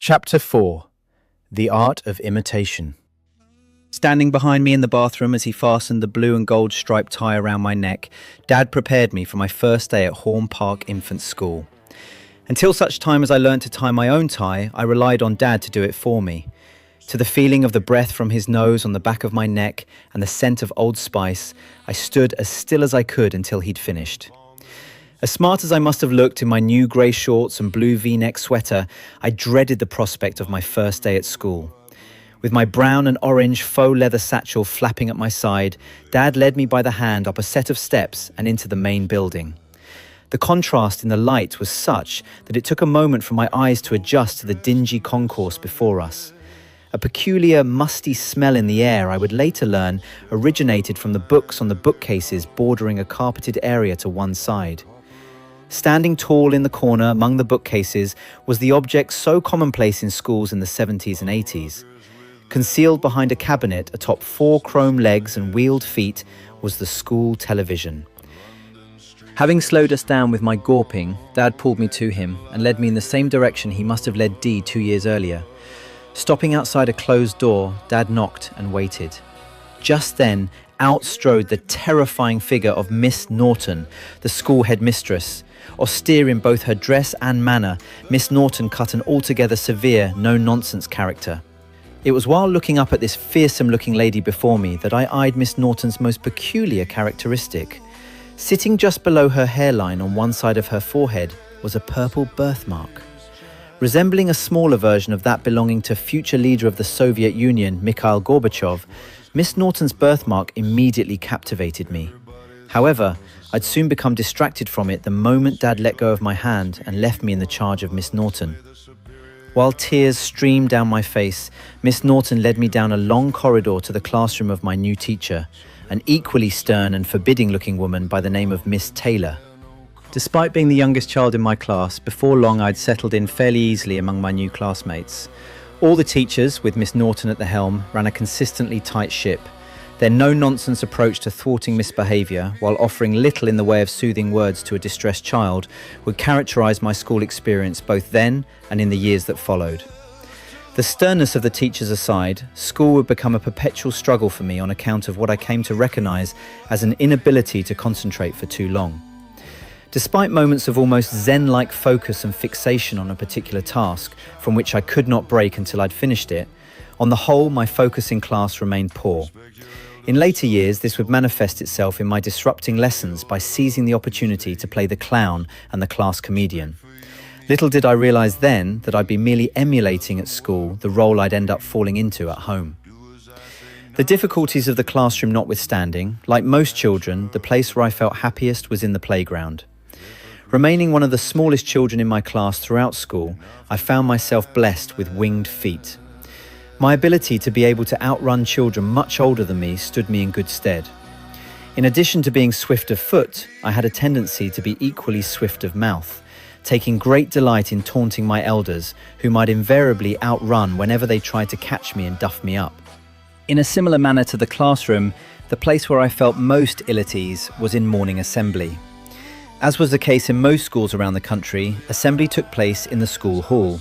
Chapter 4. The Art of Imitation. Standing behind me in the bathroom as he fastened the blue and gold striped tie around my neck, Dad prepared me for my first day at Horne Park Infant School. Until such time as I learned to tie my own tie, I relied on Dad to do it for me. To the feeling of the breath from his nose on the back of my neck and the scent of Old Spice, I stood as still as I could until he'd finished. As smart as I must have looked in my new grey shorts and blue V-neck sweater, I dreaded the prospect of my first day at school. With my brown and orange faux leather satchel flapping at my side, Dad led me by the hand up a set of steps and into the main building. The contrast in the light was such that it took a moment for my eyes to adjust to the dingy concourse before us. A peculiar, musty smell in the air, I would later learn, originated from the books on the bookcases bordering a carpeted area to one side. Standing tall in the corner among the bookcases was the object so commonplace in schools in the 70s and 80s. Concealed behind a cabinet atop 4 chrome legs and wheeled feet was the school television. Having slowed us down with my gawping, Dad pulled me to him and led me in the same direction he must have led Dee 2 years earlier. Stopping outside a closed door, Dad knocked and waited. Just then, out strode the terrifying figure of Miss Norton, the school headmistress. Austere in both her dress and manner, Miss Norton cut an altogether severe, no-nonsense character. It was while looking up at this fearsome-looking lady before me that I eyed Miss Norton's most peculiar characteristic. Sitting just below her hairline on one side of her forehead was a purple birthmark. Resembling a smaller version of that belonging to future leader of the Soviet Union, Mikhail Gorbachev, Miss Norton's birthmark immediately captivated me. However, I'd soon become distracted from it the moment Dad let go of my hand and left me in the charge of Miss Norton. While tears streamed down my face, Miss Norton led me down a long corridor to the classroom of my new teacher, an equally stern and forbidding-looking woman by the name of Miss Taylor. Despite being the youngest child in my class, before long I'd settled in fairly easily among my new classmates. All the teachers, with Miss Norton at the helm, ran a consistently tight ship. Their no-nonsense approach to thwarting misbehaviour, while offering little in the way of soothing words to a distressed child, would characterise my school experience both then and in the years that followed. The sternness of the teachers aside, school would become a perpetual struggle for me on account of what I came to recognise as an inability to concentrate for too long. Despite moments of almost zen-like focus and fixation on a particular task, from which I could not break until I'd finished it, on the whole my focus in class remained poor. In later years, this would manifest itself in my disrupting lessons by seizing the opportunity to play the clown and the class comedian. Little did I realise then that I'd be merely emulating at school the role I'd end up falling into at home. The difficulties of the classroom notwithstanding, like most children, the place where I felt happiest was in the playground. Remaining one of the smallest children in my class throughout school, I found myself blessed with winged feet. My ability to be able to outrun children much older than me stood me in good stead. In addition to being swift of foot, I had a tendency to be equally swift of mouth, taking great delight in taunting my elders, whom I'd invariably outrun whenever they tried to catch me and duff me up. In a similar manner to the classroom, the place where I felt most ill at ease was in morning assembly. As was the case in most schools around the country, assembly took place in the school hall.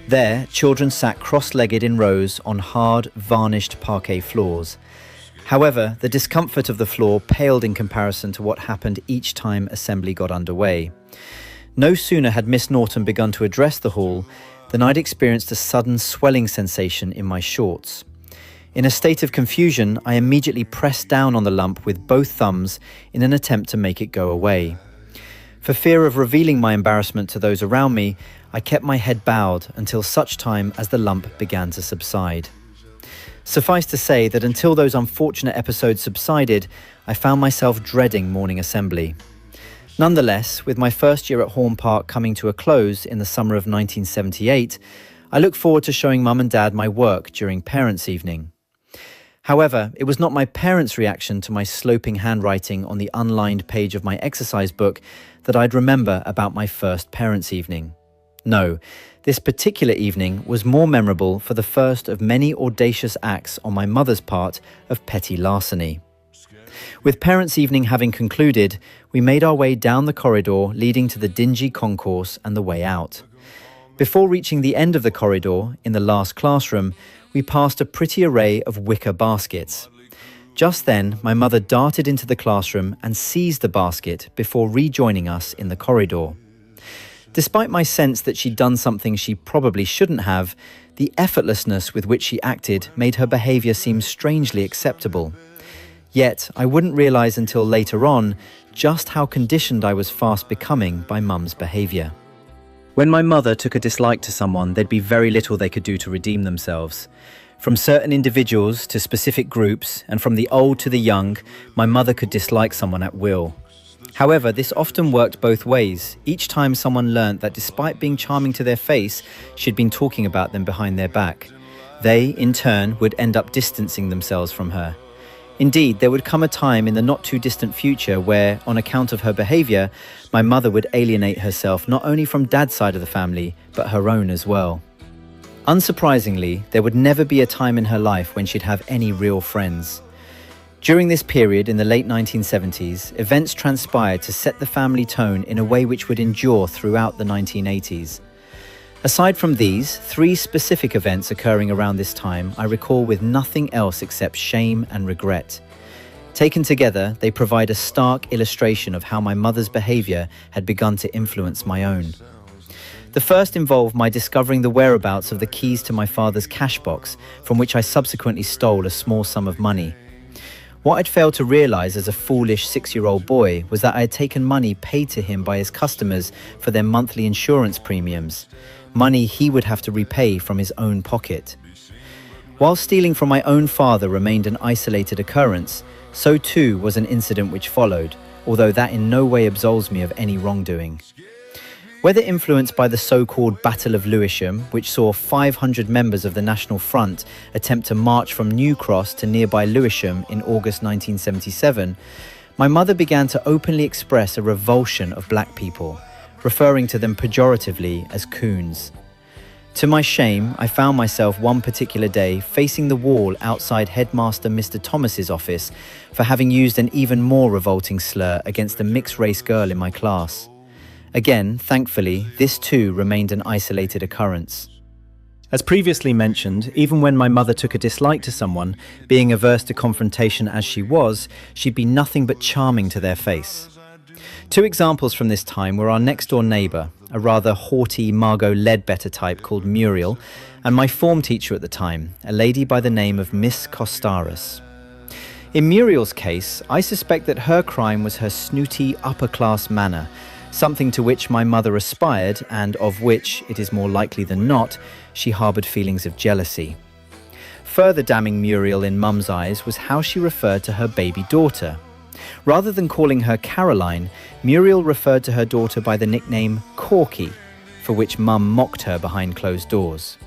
There, children sat cross-legged in rows on hard, varnished parquet floors. However, the discomfort of the floor paled in comparison to what happened each time assembly got underway. No sooner had Miss Norton begun to address the hall than I'd experienced a sudden swelling sensation in my shorts. In a state of confusion, I immediately pressed down on the lump with both thumbs in an attempt to make it go away. For fear of revealing my embarrassment to those around me, I kept my head bowed until such time as the lump began to subside. Suffice to say that until those unfortunate episodes subsided, I found myself dreading morning assembly. Nonetheless, with my first year at Horne Park coming to a close in the summer of 1978, I look forward to showing Mum and Dad my work during Parents' Evening. However, it was not my parents' reaction to my sloping handwriting on the unlined page of my exercise book that I'd remember about my first Parents' Evening. No, this particular evening was more memorable for the first of many audacious acts on my mother's part of petty larceny. With Parents' Evening having concluded, we made our way down the corridor leading to the dingy concourse and the way out. Before reaching the end of the corridor, in the last classroom, we passed a pretty array of wicker baskets. Just then, my mother darted into the classroom and seized the basket before rejoining us in the corridor. Despite my sense that she'd done something she probably shouldn't have, the effortlessness with which she acted made her behaviour seem strangely acceptable. Yet, I wouldn't realise until later on just how conditioned I was fast becoming by Mum's behaviour. When my mother took a dislike to someone, there'd be very little they could do to redeem themselves. From certain individuals to specific groups, and from the old to the young, my mother could dislike someone at will. However, this often worked both ways. Each time someone learnt that despite being charming to their face, she'd been talking about them behind their back. They, in turn, would end up distancing themselves from her. Indeed, there would come a time in the not-too-distant future where, on account of her behaviour, my mother would alienate herself not only from Dad's side of the family, but her own as well. Unsurprisingly, there would never be a time in her life when she'd have any real friends. During this period in the late 1970s, events transpired to set the family tone in a way which would endure throughout the 1980s. Aside from these, 3 specific events occurring around this time, I recall with nothing else except shame and regret. Taken together, they provide a stark illustration of how my mother's behaviour had begun to influence my own. The first involved my discovering the whereabouts of the keys to my father's cash box, from which I subsequently stole a small sum of money. What I'd failed to realise as a foolish 6-year-old boy was that I had taken money paid to him by his customers for their monthly insurance premiums, money he would have to repay from his own pocket. While stealing from my own father remained an isolated occurrence, so too was an incident which followed, although that in no way absolves me of any wrongdoing. Whether influenced by the so-called Battle of Lewisham, which saw 500 members of the National Front attempt to march from New Cross to nearby Lewisham in August 1977, my mother began to openly express a revulsion of black people, referring to them pejoratively as coons. To my shame, I found myself one particular day facing the wall outside Headmaster Mr. Thomas's office for having used an even more revolting slur against a mixed-race girl in my class. Again, thankfully, this too remained an isolated occurrence. As previously mentioned, even when my mother took a dislike to someone, being averse to confrontation as she was, she'd be nothing but charming to their face. 2 examples from this time were our next-door neighbour, a rather haughty Margot Ledbetter type called Muriel, and my form teacher at the time, a lady by the name of Miss Costaris. In Muriel's case, I suspect that her crime was her snooty, upper-class manner, something to which my mother aspired and of which, it is more likely than not, she harboured feelings of jealousy. Further damning Muriel in Mum's eyes was how she referred to her baby daughter. Rather than calling her Caroline, Muriel referred to her daughter by the nickname Corky, for which Mum mocked her behind closed doors.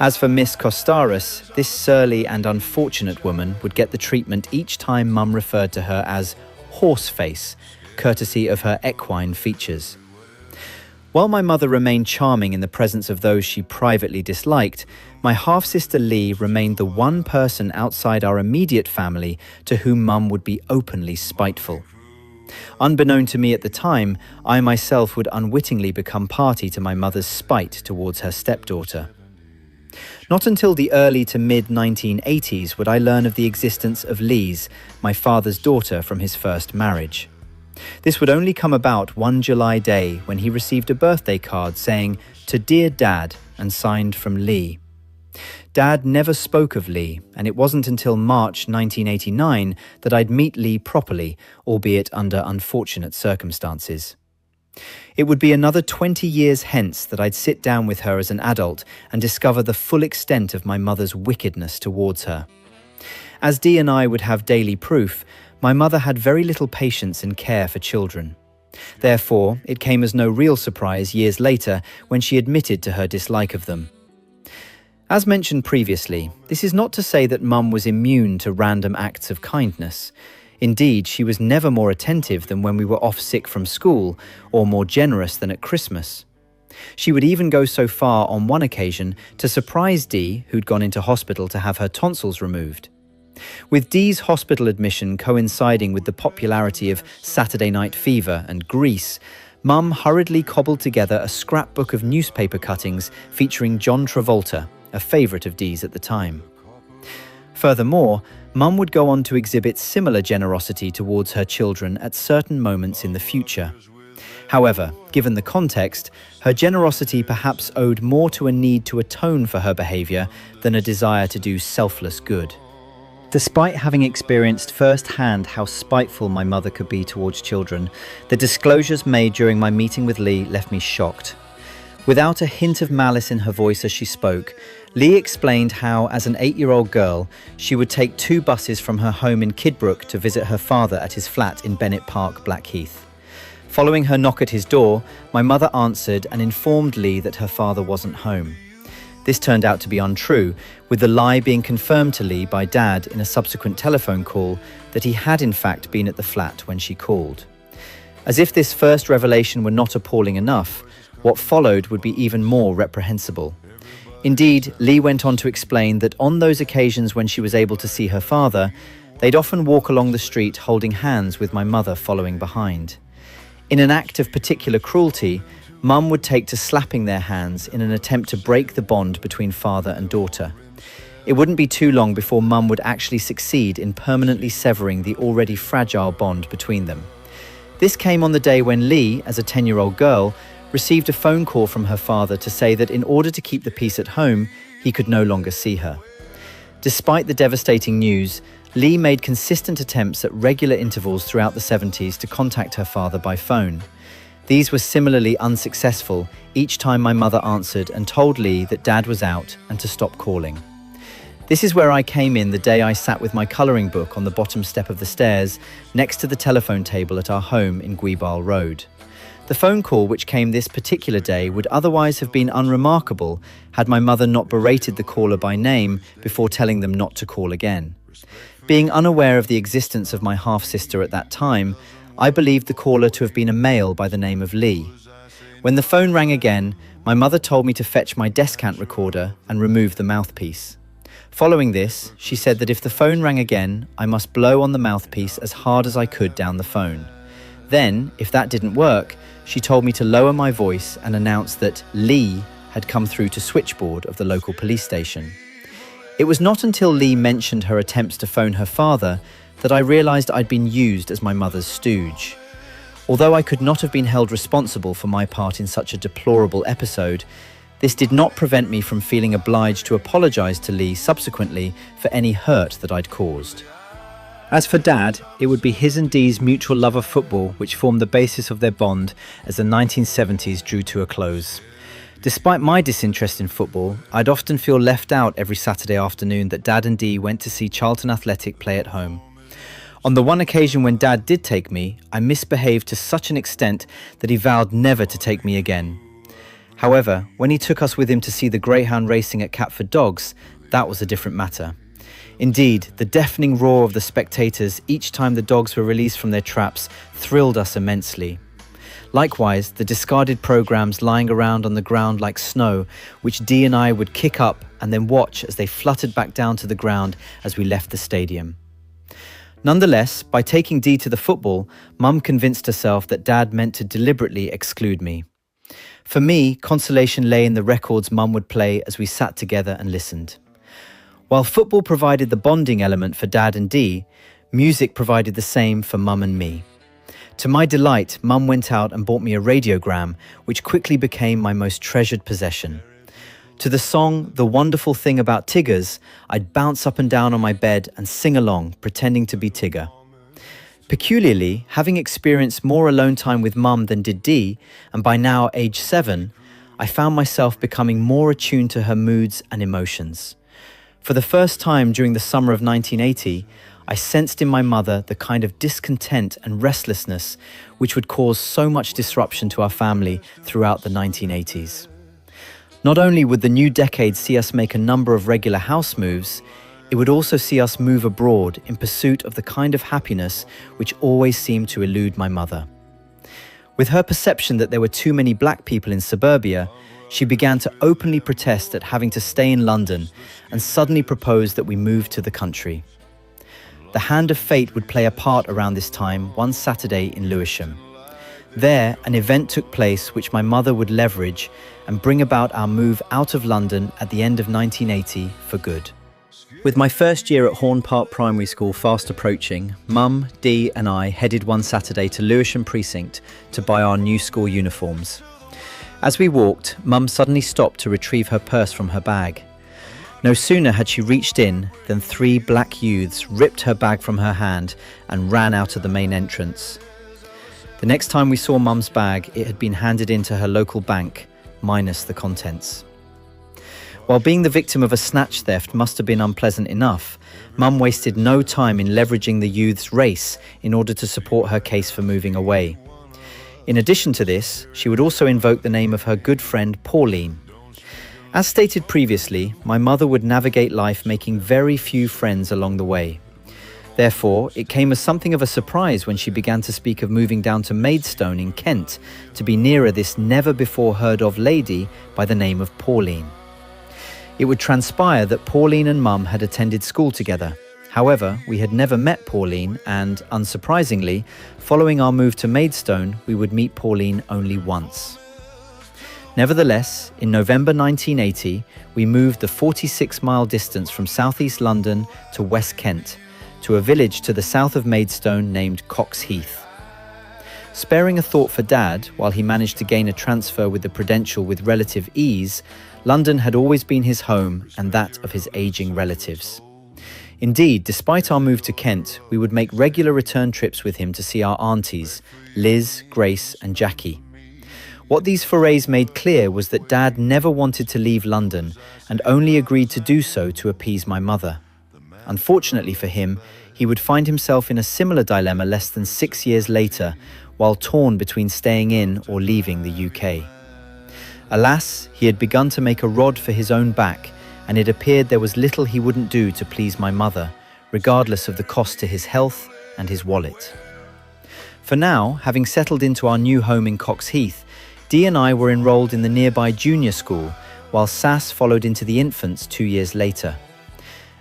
As for Miss Costaris, this surly and unfortunate woman would get the treatment each time Mum referred to her as Horseface, courtesy of her equine features. While my mother remained charming in the presence of those she privately disliked, my half-sister Lee remained the one person outside our immediate family to whom Mum would be openly spiteful. Unbeknown to me at the time, I myself would unwittingly become party to my mother's spite towards her stepdaughter. Not until the early to mid-1980s would I learn of the existence of Lise, my father's daughter from his first marriage. This would only come about one July day when he received a birthday card saying, "To dear Dad," and signed from Lee. Dad never spoke of Lee, and it wasn't until March 1989 that I'd meet Lee properly, albeit under unfortunate circumstances. It would be another 20 years hence that I'd sit down with her as an adult and discover the full extent of my mother's wickedness towards her. As Dee and I would have daily proof, my mother had very little patience and care for children. Therefore, it came as no real surprise years later when she admitted to her dislike of them. As mentioned previously, this is not to say that Mum was immune to random acts of kindness. Indeed, she was never more attentive than when we were off sick from school, or more generous than at Christmas. She would even go so far on one occasion to surprise Dee, who'd gone into hospital to have her tonsils removed. With Dee's hospital admission coinciding with the popularity of Saturday Night Fever and Grease, Mum hurriedly cobbled together a scrapbook of newspaper cuttings featuring John Travolta, a favourite of Dee's at the time. Furthermore, Mum would go on to exhibit similar generosity towards her children at certain moments in the future. However, given the context, her generosity perhaps owed more to a need to atone for her behaviour than a desire to do selfless good. Despite having experienced firsthand how spiteful my mother could be towards children, the disclosures made during my meeting with Lee left me shocked. Without a hint of malice in her voice as she spoke, Lee explained how, as an 8-year-old girl, she would take 2 buses from her home in Kidbrooke to visit her father at his flat in Bennett Park, Blackheath. Following her knock at his door, my mother answered and informed Lee that her father wasn't home. This turned out to be untrue, with the lie being confirmed to Lee by Dad in a subsequent telephone call that he had in fact been at the flat when she called. As if this first revelation were not appalling enough, what followed would be even more reprehensible. Indeed, Lee went on to explain that on those occasions when she was able to see her father, they'd often walk along the street holding hands with my mother following behind. In an act of particular cruelty, Mum would take to slapping their hands in an attempt to break the bond between father and daughter. It wouldn't be too long before Mum would actually succeed in permanently severing the already fragile bond between them. This came on the day when Lee, as a 10-year-old girl, received a phone call from her father to say that in order to keep the peace at home, he could no longer see her. Despite the devastating news, Lee made consistent attempts at regular intervals throughout the 70s to contact her father by phone. These were similarly unsuccessful each time my mother answered and told Lee that Dad was out and to stop calling. This is where I came in the day I sat with my colouring book on the bottom step of the stairs next to the telephone table at our home in Guibal Road. The phone call which came this particular day would otherwise have been unremarkable had my mother not berated the caller by name before telling them not to call again. Being unaware of the existence of my half-sister at that time, I believed the caller to have been a male by the name of Lee. When the phone rang again, my mother told me to fetch my descant recorder and remove the mouthpiece. Following this, she said that if the phone rang again, I must blow on the mouthpiece as hard as I could down the phone. Then, if that didn't work, she told me to lower my voice and announce that Lee had come through to switchboard of the local police station. It was not until Lee mentioned her attempts to phone her father that I realised I'd been used as my mother's stooge. Although I could not have been held responsible for my part in such a deplorable episode, this did not prevent me from feeling obliged to apologise to Lee subsequently for any hurt that I'd caused. As for Dad, it would be his and Dee's mutual love of football which formed the basis of their bond as the 1970s drew to a close. Despite my disinterest in football, I'd often feel left out every Saturday afternoon that Dad and Dee went to see Charlton Athletic play at home. On the one occasion when Dad did take me, I misbehaved to such an extent that he vowed never to take me again. However, when he took us with him to see the greyhound racing at Catford Dogs, that was a different matter. Indeed, the deafening roar of the spectators each time the dogs were released from their traps thrilled us immensely. Likewise, the discarded programmes lying around on the ground like snow, which Dee and I would kick up and then watch as they fluttered back down to the ground as we left the stadium. Nonetheless, by taking Dee to the football, Mum convinced herself that Dad meant to deliberately exclude me. For me, consolation lay in the records Mum would play as we sat together and listened. While football provided the bonding element for Dad and Dee, music provided the same for Mum and me. To my delight, Mum went out and bought me a radiogram, which quickly became my most treasured possession. To the song The Wonderful Thing About Tiggers, I'd bounce up and down on my bed and sing along, pretending to be Tigger. Peculiarly, having experienced more alone time with Mum than did Dee, and by now age 7, I found myself becoming more attuned to her moods and emotions. For the first time during the summer of 1980, I sensed in my mother the kind of discontent and restlessness which would cause so much disruption to our family throughout the 1980s. Not only would the new decade see us make a number of regular house moves, it would also see us move abroad in pursuit of the kind of happiness which always seemed to elude my mother. With her perception that there were too many black people in suburbia, she began to openly protest at having to stay in London and suddenly proposed that we move to the country. The hand of fate would play a part around this time one Saturday in Lewisham. There, an event took place which my mother would leverage and bring about our move out of London at the end of 1980 for good. With my first year at Horn Park Primary School fast approaching, Mum, Dee and I headed one Saturday to Lewisham Precinct to buy our new school uniforms. As we walked, Mum suddenly stopped to retrieve her purse from her bag. No sooner had she reached in than 3 black youths ripped her bag from her hand and ran out of the main entrance. The next time we saw Mum's bag, it had been handed into her local bank, minus the contents. While being the victim of a snatch theft must have been unpleasant enough, Mum wasted no time in leveraging the youth's race in order to support her case for moving away. In addition to this, she would also invoke the name of her good friend Pauline. As stated previously, my mother would navigate life making very few friends along the way. Therefore, it came as something of a surprise when she began to speak of moving down to Maidstone in Kent to be nearer this never-before-heard-of lady by the name of Pauline. It would transpire that Pauline and Mum had attended school together. However, we had never met Pauline and, unsurprisingly, following our move to Maidstone, we would meet Pauline only once. Nevertheless, in November 1980, we moved the 46-mile distance from southeast London to West Kent, to a village to the south of Maidstone named Cox Heath. Sparing a thought for Dad while he managed to gain a transfer with the Prudential with relative ease, London had always been his home and that of his ageing relatives. Indeed, despite our move to Kent, we would make regular return trips with him to see our aunties, Liz, Grace and Jackie. What these forays made clear was that Dad never wanted to leave London and only agreed to do so to appease my mother. Unfortunately for him, he would find himself in a similar dilemma less than 6 years later, while torn between staying in or leaving the UK. Alas, he had begun to make a rod for his own back, and it appeared there was little he wouldn't do to please my mother, regardless of the cost to his health and his wallet. For now, having settled into our new home in Cox Heath, Dee and I were enrolled in the nearby junior school, while Sass followed into the infants 2 years later.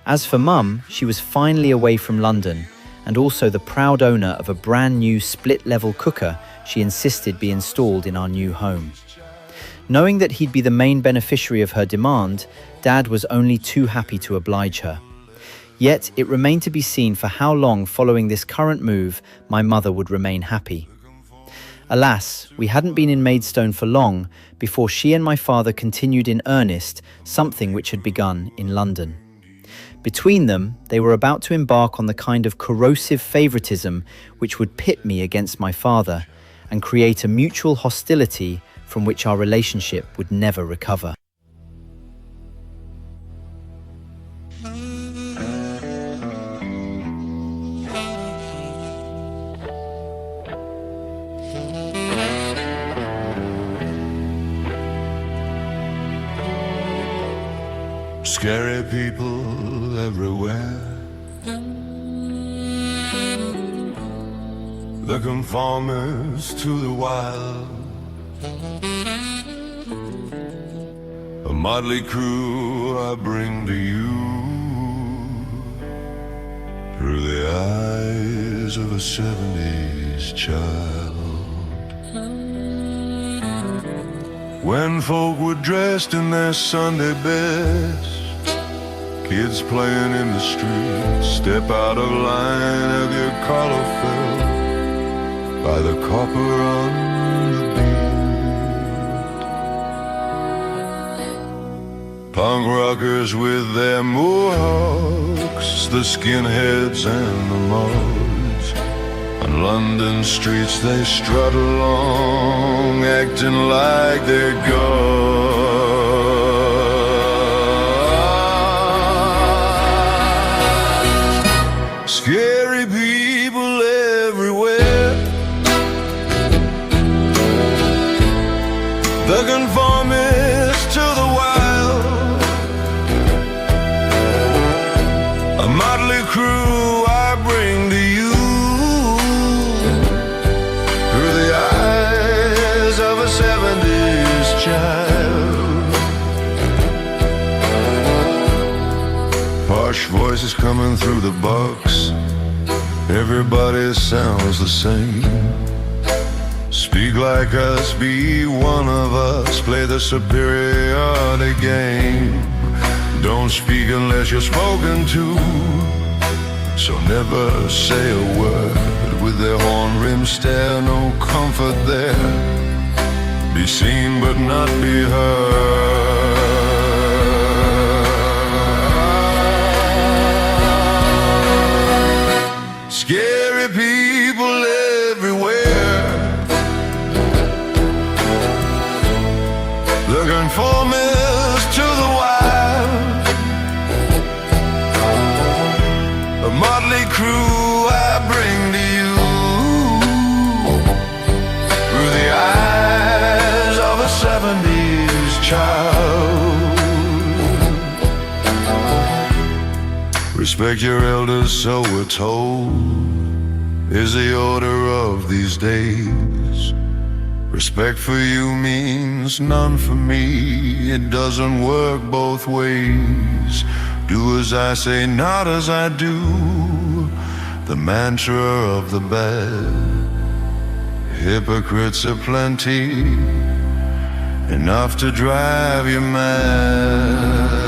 As for Mum, she was finally away from London, and also the proud owner of a brand new split-level cooker she insisted be installed in our new home. Knowing that he'd be the main beneficiary of her demand, Dad was only too happy to oblige her. Yet it remained to be seen for how long following this current move my mother would remain happy. Alas, we hadn't been in Maidstone for long before she and my father continued in earnest something which had begun in London. Between them, they were about to embark on the kind of corrosive favouritism which would pit me against my father and create a mutual hostility from which our relationship would never recover. Scary people everywhere, the conformers to the wild, a motley crew I bring to you through the eyes of a 70s child. When folk were dressed in their Sunday best, kids playing in the street, step out of line, have your collar felt by the copper on the beat. Punk rockers with their mohawks, the skinheads and the mods, on London streets they strut along, acting like they're gods. Scary people everywhere, the conformists to the wild, a motley crew I bring to you through the eyes of a 70s child. Harsh voices coming through the box, everybody sounds the same. Speak like us, be one of us, play the superiority game. Don't speak unless you're spoken to, so never say a word. With their horn-rimmed stare, no comfort there. Be seen but not be heard. Scary people everywhere, looking for Miss to the wild. A motley crew I bring to you through the eyes of a 70s child. Respect your elders, so we're told, is the order of these days. Respect for you means none for me. It doesn't work both ways. Do as I say, not as I do. The mantra of the bad. Hypocrites are plenty, enough to drive you mad.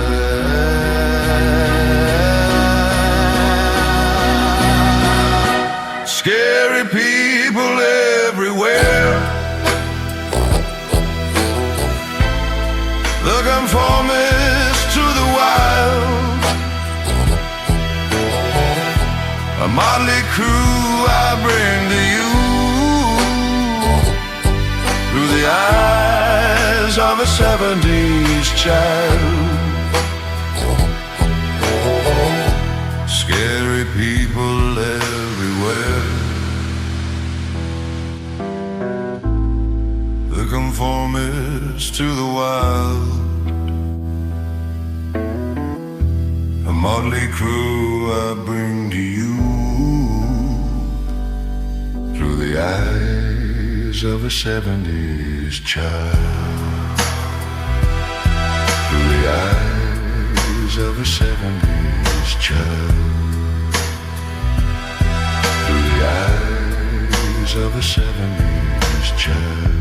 Scary people everywhere, looking for Miss to the wild. A motley crew I bring to you through the eyes of a 70s child. Scary people everywhere, the conformists to the wild. A motley crew I bring to you through the eyes of a 70s child. Through the eyes of a 70s child. Through the eyes of a 70s child.